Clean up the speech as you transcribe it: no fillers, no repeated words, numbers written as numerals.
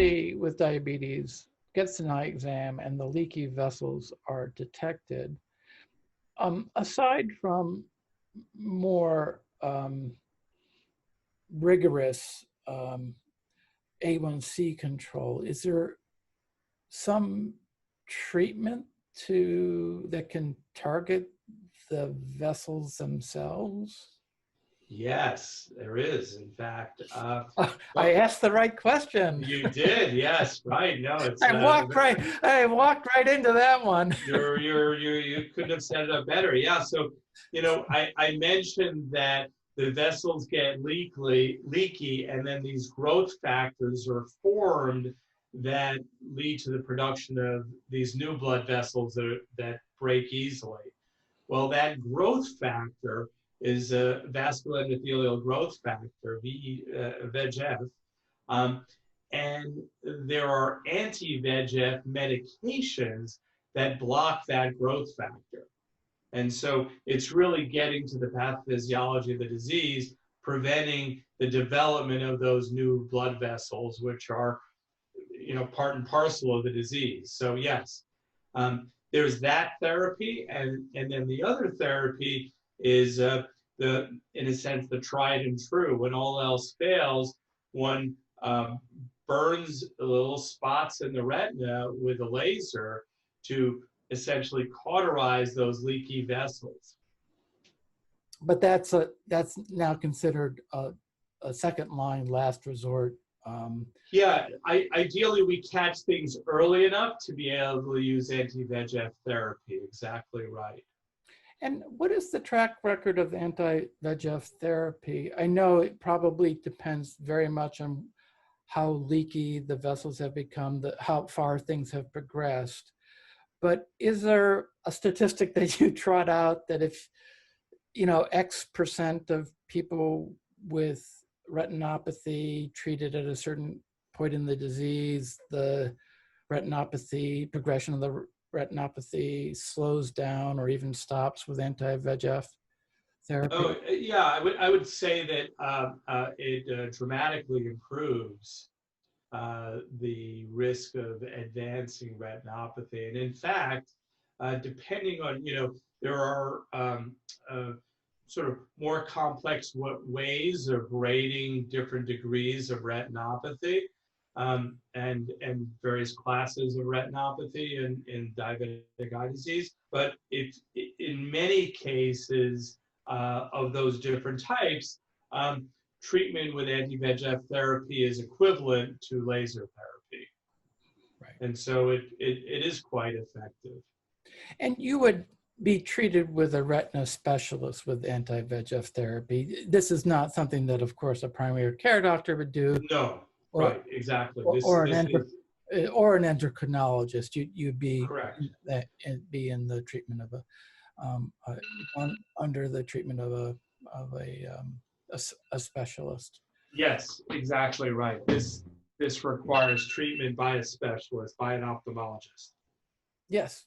somebody with diabetes gets an eye exam and the leaky vessels are detected, aside from more rigorous A1C control, is there some treatment that can target the vessels themselves? Yes, there is. In fact, I asked the right question. you did. Yes, right. No, it's I walked right into that one. you couldn't have set it up better. Yeah. So, I mentioned that the vessels get leaky, and then these growth factors are formed that lead to the production of these new blood vessels that break easily. Well, that growth factor is a vascular endothelial growth factor, VEGF, and there are anti-VEGF medications that block that growth factor. And so it's really getting to the pathophysiology of the disease, preventing the development of those new blood vessels, which are, part and parcel of the disease. So yes, there's that therapy, and then the other therapy is in a sense, the tried and true. When all else fails, one burns little spots in the retina with a laser to essentially cauterize those leaky vessels. But that's now considered a second line, last resort. Yeah, ideally we catch things early enough to be able to use anti-VEGF therapy. Exactly right. And what is the track record of anti-VEGF therapy? I know it probably depends very much on how leaky the vessels have become, how far things have progressed. But is there a statistic that you trot out that if, X percent of people with retinopathy treated at a certain point in the disease, the progression of the retinopathy slows down or even stops with anti-VEGF therapy? Oh, yeah, I would say that it dramatically improves the risk of advancing retinopathy. And in fact, depending on, there are sort of more complex ways of rating different degrees of retinopathy, and various classes of retinopathy in diabetic eye disease. But in many cases of those different types, treatment with anti-VEGF therapy is equivalent to laser therapy. Right. And so it is quite effective. And you would be treated with a retina specialist with anti-VEGF therapy. This is not something that, of course, a primary care doctor would do. No, right, exactly. Or an endocrinologist. You'd be correct. Be in the treatment of under the treatment of a specialist. Yes, exactly right. This requires treatment by a specialist, by an ophthalmologist. Yes,